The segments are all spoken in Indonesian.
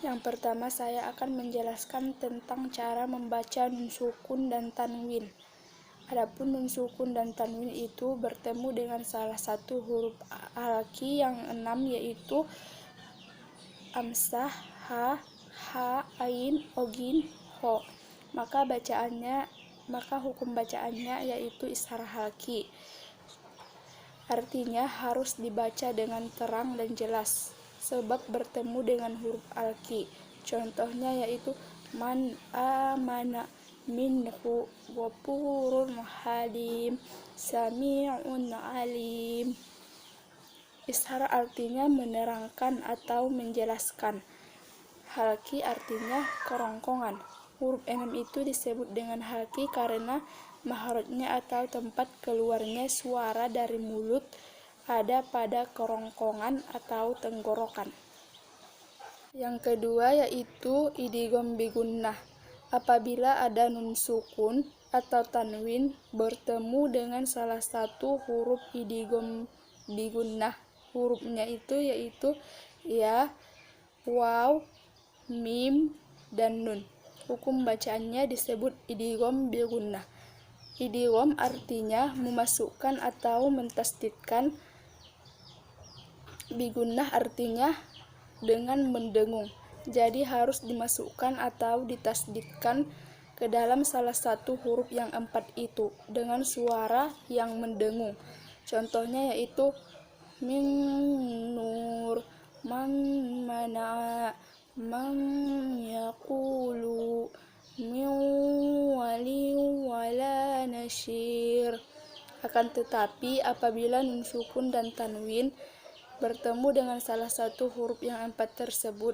Yang pertama saya akan menjelaskan tentang cara membaca nun sukun dan tanwin. Adapun nun sukun dan tanwin itu bertemu dengan salah satu huruf halki yang 6, yaitu amsah, ha, ain, ogin, ho. Maka hukum bacaannya yaitu ishar halki. Artinya harus dibaca dengan terang dan jelas sebab bertemu dengan huruf halki. Contohnya yaitu man amana minhu ghafurun halim sami'un alim. Ishar artinya menerangkan atau menjelaskan. Halki artinya kerongkongan. Huruf 6 itu disebut dengan halki karena mahrajnya atau tempat keluarnya suara dari mulut ada pada kerongkongan atau tenggorokan. Yang kedua yaitu idgham bigunnah. Apabila ada nun sukun atau tanwin bertemu dengan salah satu huruf idgham bigunnah, hurufnya itu yaitu ya, waw, mim, dan nun. Hukum bacaannya disebut idgham bigunnah. Idgham artinya memasukkan atau mentasdidkan. Bigunnah artinya dengan mendengung. Jadi harus dimasukkan atau ditasdidkan ke dalam salah satu huruf yang 4 itu dengan suara yang mendengung. Contohnya yaitu min nur, man mana, man yaqulu, min wali wala nasyir. Akan tetapi apabila nun sukun dan tanwin bertemu dengan salah satu huruf yang 4 tersebut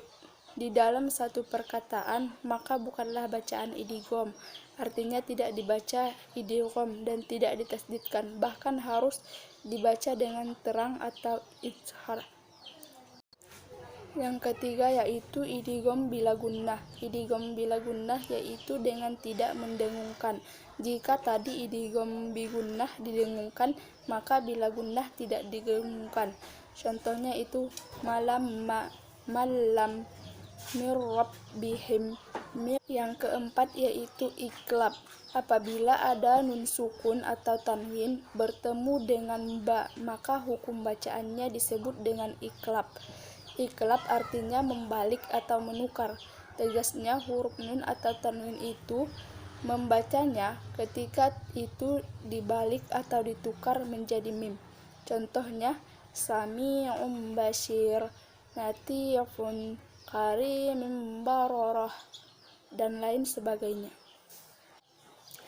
di dalam satu perkataan, maka bukanlah bacaan idgham. Artinya tidak dibaca idgham dan tidak ditasdidkan, bahkan harus dibaca dengan terang atau izhar. Yang ketiga yaitu idgham bila gunnah. Idgham bila gunnah yaitu dengan tidak mendengungkan. Jika tadi idgham bigunnah didengungkan, maka bila gunnah tidak didengungkan. Contohnya itu malam malam mirrabbihim. Yang keempat yaitu iklab. Apabila ada nun sukun atau tanwin bertemu dengan ba, maka hukum bacaannya disebut dengan iklab. Iklab artinya membalik atau menukar. Tegasnya huruf nun atau tanwin itu membacanya ketika itu dibalik atau ditukar menjadi mim. Contohnya sami'un basyir, latifun karimin bararah, dan lain sebagainya.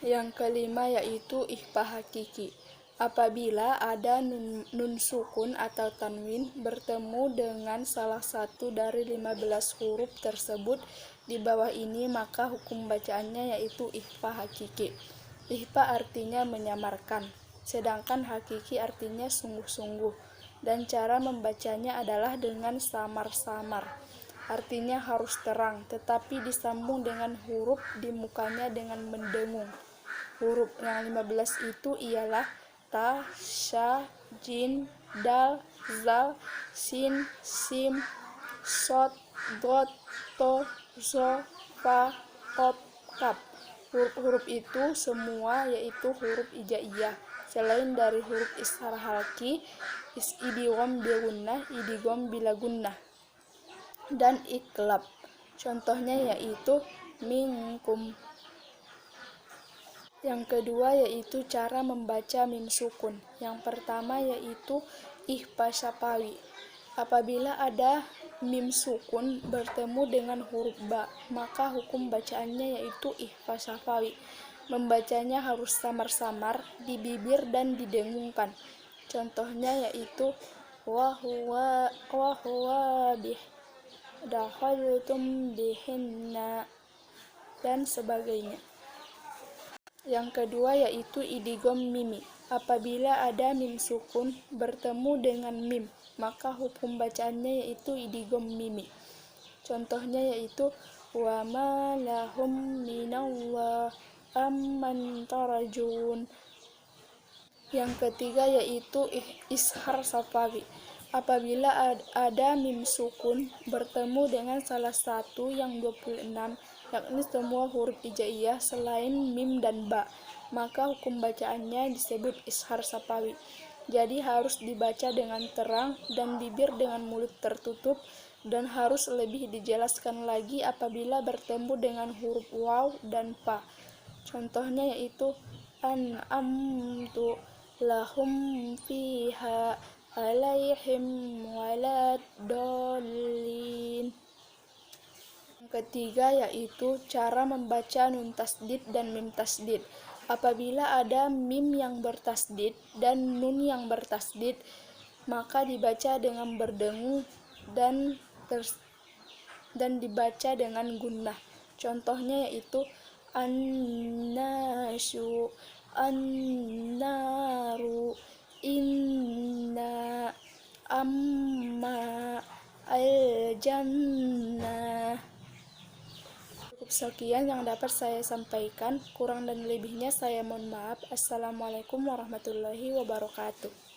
Yang kelima yaitu ikhfa hakiki. Apabila ada nun sukun atau tanwin bertemu dengan salah satu dari 15 huruf tersebut di bawah ini, maka hukum bacaannya yaitu ikhfa hakiki. Ikhfa artinya menyamarkan, sedangkan hakiki artinya sungguh-sungguh. Dan cara membacanya adalah dengan samar-samar. Artinya harus terang, tetapi disambung dengan huruf di mukanya dengan mendengung. Huruf yang 15 itu ialah ta, sya, jin, dal, zal, sin, sim, sod, dot, to, zo, fa, qaf, kaf. Huruf-huruf itu semua yaitu huruf hijaiyah. Selain dari huruf ishar halki, idgham bigunnah, idgham bila gunnah, dan iklab. Contohnya yaitu minkum. Yang kedua yaitu cara membaca mim sukun. Yang pertama yaitu ikhfa syafawi. Apabila ada mim sukun bertemu dengan huruf ba, maka hukum bacaannya yaitu ikhfa syafawi. Membacanya harus samar-samar di bibir dan didengungkan. Contohnya yaitu wa huwa bih dakhaltum bihinna, dan sebagainya. Yang kedua yaitu idgham mimi. Apabila ada mim sukun bertemu dengan mim, maka hukum bacaannya yaitu idgham mimi. Contohnya yaitu wa ma lahum minallah amman tarajun. Yang ketiga yaitu ishar syafawi. Apabila ada mim sukun bertemu dengan salah satu yang 26, yakni semua huruf hijaiyah selain mim dan ba, maka hukum bacaannya disebut ishar sapawi. Jadi harus dibaca dengan terang dan bibir dengan mulut tertutup, dan harus lebih dijelaskan lagi apabila bertemu dengan huruf waw dan fa. Contohnya yaitu an'amtu lahum fiha alaihim waladdallin. Yang ketiga yaitu cara membaca nun tasdid dan mim tasdid. Apabila ada mim yang bertasdid dan nun yang bertasdid, maka dibaca dengan berdengung dan dibaca dengan gunnah. Contohnya yaitu an-nasyu, an-naru, inna, amma, al-jannah. Cukup sekian yang dapat saya sampaikan, kurang dan lebihnya saya mohon maaf. Assalamualaikum warahmatullahi wabarakatuh.